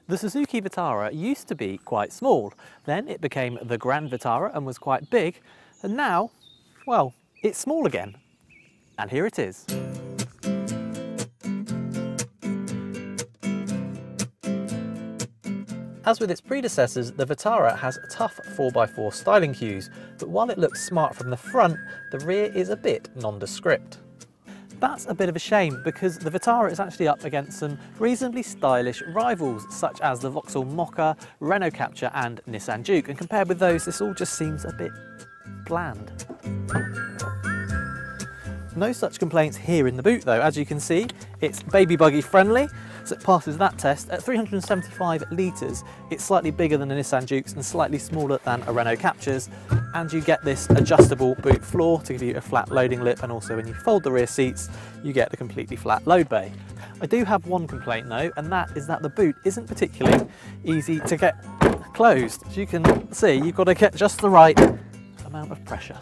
The Suzuki Vitara used to be quite small, then it became the Grand Vitara and was quite big, and now, well, it's small again. And here it is. As with its predecessors, the Vitara has tough 4x4 styling cues, but while it looks smart from the front, the rear is a bit nondescript. That's a bit of a shame because the Vitara is actually up against some reasonably stylish rivals such as the Vauxhall Mocha, Renault Captur and Nissan Juke, and compared with those this all just seems a bit bland. No such complaints here in the boot though. As you can see, it's baby buggy friendly, so it passes that test. At 375 litres, it's slightly bigger than the Nissan Jukes and slightly smaller than a Renault Capturs, and you get this adjustable boot floor to give you a flat loading lip, and also when you fold the rear seats, you get a completely flat load bay. I do have one complaint though, and that is that the boot isn't particularly easy to get closed. As you can see, you've got to get just the right amount of pressure.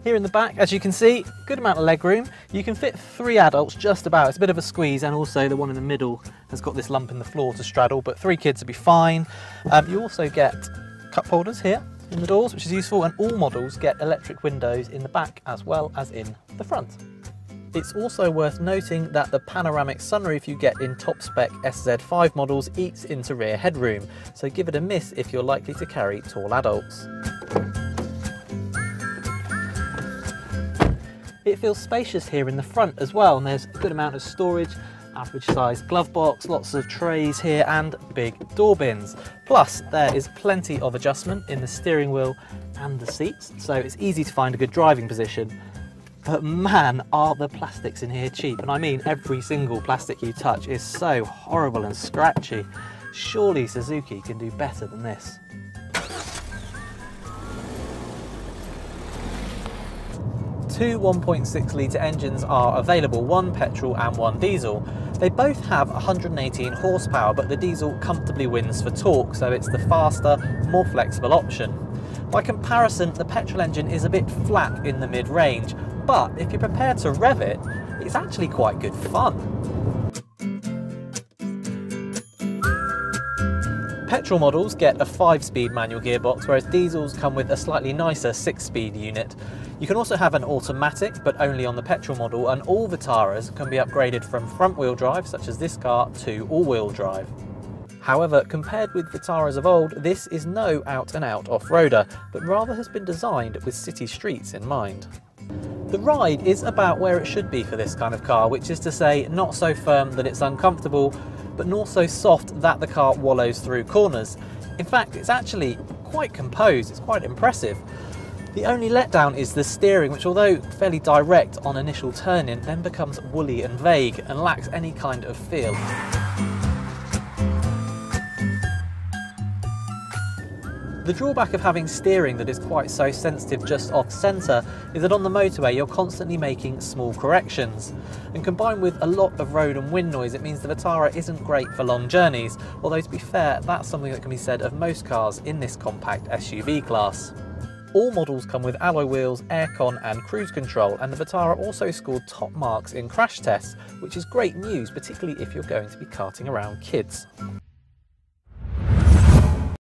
Here in the back, as you can see, good amount of leg room. You can fit 3 adults just about. It's a bit of a squeeze, and also the one in the middle has got this lump in the floor to straddle, but 3 kids would be fine. You also get cup holders here in the doors, which is useful, and all models get electric windows in the back as well as in the front. It's also worth noting that the panoramic sunroof you get in top spec SZ5 models eats into rear headroom, so give it a miss if you're likely to carry tall adults. It feels spacious here in the front as well, and there's a good amount of storage, average size glove box, lots of trays here and big door bins. Plus there is plenty of adjustment in the steering wheel and the seats, so it's easy to find a good driving position. But man, are the plastics in here cheap, and I mean every single plastic you touch is so horrible and scratchy. Surely Suzuki can do better than this. Two 1.6 litre engines are available, one petrol and one diesel. They both have 118 horsepower, but the diesel comfortably wins for torque, so it's the faster, more flexible option. By comparison, the petrol engine is a bit flat in the mid-range, but if you're prepared to rev it, it's actually quite good fun. Petrol models get a 5-speed manual gearbox, whereas diesels come with a slightly nicer 6-speed unit. You can also have an automatic, but only on the petrol model, and all Vitaras can be upgraded from front-wheel drive, such as this car, to all-wheel drive. However, compared with Vitaras of old, this is no out-and-out off-roader, but rather has been designed with city streets in mind. The ride is about where it should be for this kind of car, which is to say, not so firm that it's uncomfortable, but not so soft that the car wallows through corners. In fact, it's actually quite composed, it's quite impressive. The only letdown is the steering, which although fairly direct on initial turn-in, then becomes woolly and vague and lacks any kind of feel. The drawback of having steering that is quite so sensitive just off-centre is that on the motorway you're constantly making small corrections, and combined with a lot of road and wind noise, it means the Vitara isn't great for long journeys, although to be fair, that's something that can be said of most cars in this compact SUV class. All models come with alloy wheels, aircon and cruise control, and the Vitara also scored top marks in crash tests, which is great news, particularly if you're going to be carting around kids.